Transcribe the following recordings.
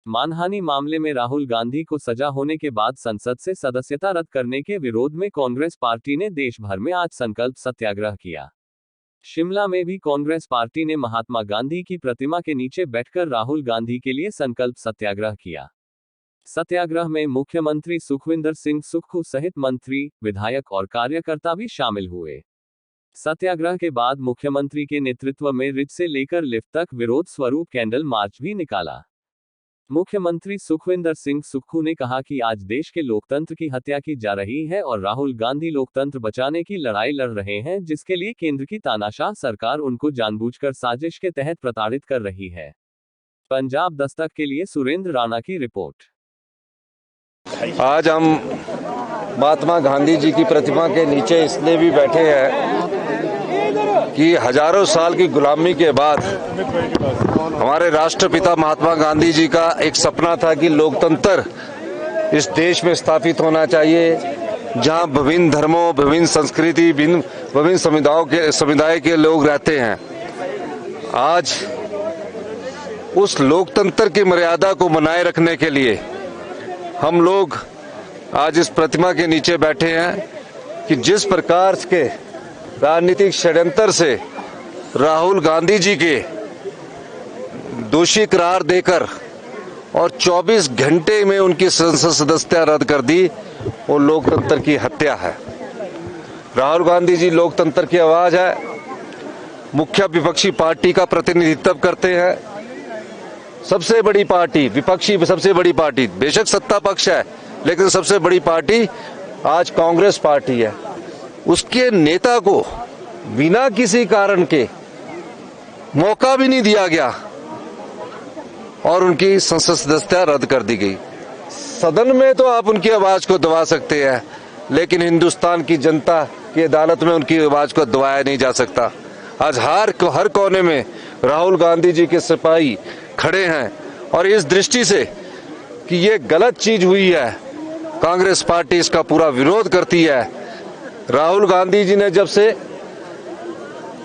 मानहानि मामले में राहुल गांधी को सजा होने के बाद संसद से सदस्यता रद्द करने के विरोध में कांग्रेस पार्टी ने देश भर में आज संकल्प सत्याग्रह किया। शिमला में भी कांग्रेस पार्टी ने महात्मा गांधी की प्रतिमा के नीचे बैठकर राहुल गांधी के लिए संकल्प सत्याग्रह किया। सत्याग्रह में मुख्यमंत्री सुखविंदर सिंह सुक्खू सहित मंत्री, विधायक और कार्यकर्ता भी शामिल हुए। सत्याग्रह के बाद मुख्यमंत्री के नेतृत्व में रिज से लेकर लिफ्ट तक विरोध स्वरूप कैंडल मार्च भी निकाला। मुख्यमंत्री सुखविंदर सिंह सुक्खू ने कहा कि आज देश के लोकतंत्र की हत्या की जा रही है और राहुल गांधी लोकतंत्र बचाने की लड़ाई लड़ रहे हैं, जिसके लिए केंद्र की तानाशाह सरकार उनको जानबूझकर साजिश के तहत प्रताड़ित कर रही है। पंजाब दस्तक के लिए सुरेंद्र राणा की रिपोर्ट। आज हम महात्मा गांधी जी की प्रतिमा के नीचे इसलिए भी बैठे हैं कि हजारों साल की गुलामी के बाद हमारे राष्ट्रपिता महात्मा गांधी जी का एक सपना था कि लोकतंत्र इस देश में स्थापित होना चाहिए, जहां विभिन्न धर्मों, विभिन्न संस्कृति, विभिन्न समुदाय के लोग रहते हैं। आज उस लोकतंत्र की मर्यादा को बनाए रखने के लिए हम लोग आज इस प्रतिमा के नीचे बैठे हैं कि जिस प्रकार के राजनीतिक षड्यंत्र से राहुल गांधी जी के दोषी करार देकर और 24 घंटे में उनकी संसद सदस्यता रद्द कर दी, वो लोकतंत्र की हत्या है। राहुल गांधी जी लोकतंत्र की आवाज है, मुख्य विपक्षी पार्टी का प्रतिनिधित्व करते हैं। सबसे बड़ी पार्टी, विपक्षी सबसे बड़ी पार्टी, बेशक सत्ता पक्ष है लेकिन सबसे बड़ी पार्टी आज कांग्रेस पार्टी है। उसके नेता को बिना किसी कारण के मौका भी नहीं दिया गया और उनकी संसद सदस्यता रद्द कर दी गई। सदन में तो आप उनकी आवाज को दबा सकते हैं, लेकिन हिंदुस्तान की जनता की अदालत में उनकी आवाज को दबाया नहीं जा सकता। आज हर कोने में राहुल गांधी जी के सिपाही खड़े हैं और इस दृष्टि से कि ये गलत चीज हुई है, कांग्रेस पार्टी इसका पूरा विरोध करती है। राहुल गांधी जी ने जब से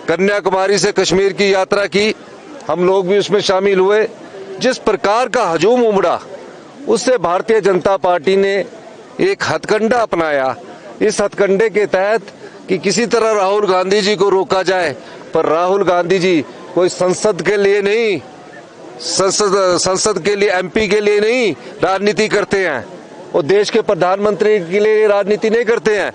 कन्याकुमारी से कश्मीर की यात्रा की, हम लोग भी उसमें शामिल हुए। जिस प्रकार का हजूम उमड़ा, उससे भारतीय जनता पार्टी ने एक हथकंडा अपनाया। इस हथकंडे के तहत कि किसी तरह राहुल गांधी जी को रोका जाए, पर राहुल गांधी जी कोई संसद के लिए नहीं, संसद के लिए, एमपी के लिए नहीं राजनीति करते हैं। वो देश के प्रधानमंत्री के लिए राजनीति नहीं करते हैं।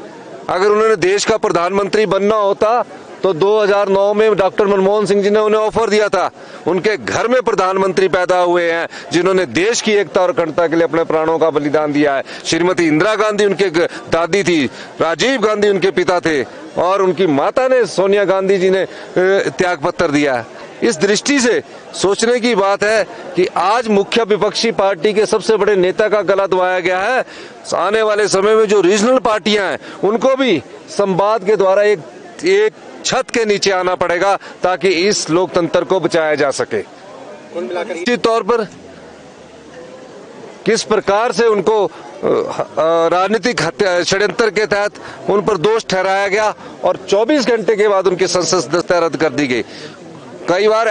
अगर उन्होंने देश का प्रधानमंत्री बनना होता तो 2009 में डॉक्टर मनमोहन सिंह जी ने उन्हें ऑफर दिया था। उनके घर में प्रधानमंत्री पैदा हुए हैं जिन्होंने देश की एकता और अखंडता के लिए अपने प्राणों का बलिदान दिया है। श्रीमती इंदिरा गांधी उनके दादी थी, राजीव गांधी उनके पिता थे और उनकी माता ने, सोनिया गांधी जी ने त्याग पत्र दिया है। इस दृष्टि से सोचने की बात है कि आज मुख्य विपक्षी पार्टी के सबसे बड़े नेता का गला दबाया गया है। आने वाले समय में जो रीजनल पार्टियां हैं उनको भी संवाद के द्वारा एक छत के नीचे आना पड़ेगा ताकि इस लोकतंत्र को बचाया जा सके। निश्चित तौर पर किस प्रकार से उनको राजनीतिक षड्यंत्र के तहत उन पर दोष ठहराया गया और 24 घंटे के बाद उनकी संसद सदस्यता रद्द कर दी गई। कई बार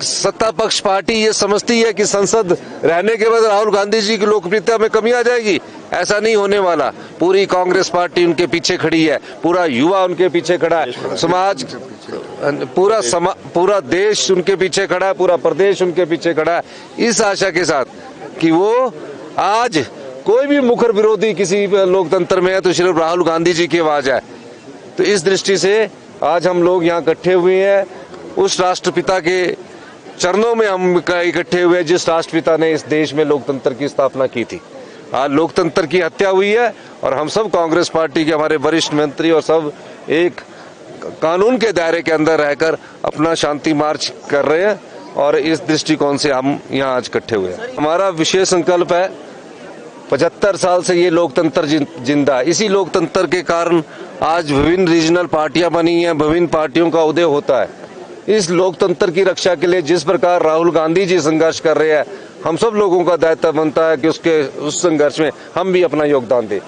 सत्ता पक्ष पार्टी ये समझती है कि संसद रहने के बाद राहुल गांधी जी की लोकप्रियता में कमी आ जाएगी। ऐसा नहीं होने वाला। पूरी कांग्रेस पार्टी उनके पीछे खड़ी है, पूरा युवा उनके पीछे खड़ा है, समाज पूरा देश उनके पीछे खड़ा है, पूरा प्रदेश उनके पीछे खड़ा है, इस आशा के साथ कि वो आज कोई भी मुखर विरोधी किसी लोकतंत्र में है तो सिर्फ राहुल गांधी जी की आवाज है। तो इस दृष्टि से आज हम लोग यहाँ इकट्ठे हुए हैं, उस राष्ट्रपिता के चरणों में हम इकट्ठे हुए जिस राष्ट्रपिता ने इस देश में लोकतंत्र की स्थापना की थी। आज लोकतंत्र की हत्या हुई है और हम सब कांग्रेस पार्टी के, हमारे वरिष्ठ मंत्री और सब एक कानून के दायरे के अंदर रहकर अपना शांति मार्च कर रहे हैं और इस दृष्टिकोण से हम यहाँ आज इकट्ठे हुए हैं। हमारा विशेष संकल्प है, 75 साल से ये लोकतंत्र जिंदा है। इसी लोकतंत्र के कारण आज विभिन्न रीजनल पार्टियां बनी हैं, विभिन्न पार्टियों का उदय होता है। इस लोकतंत्र की रक्षा के लिए जिस प्रकार राहुल गांधी जी संघर्ष कर रहे हैं, हम सब लोगों का दायित्व बनता है कि उस संघर्ष में हम भी अपना योगदान दें।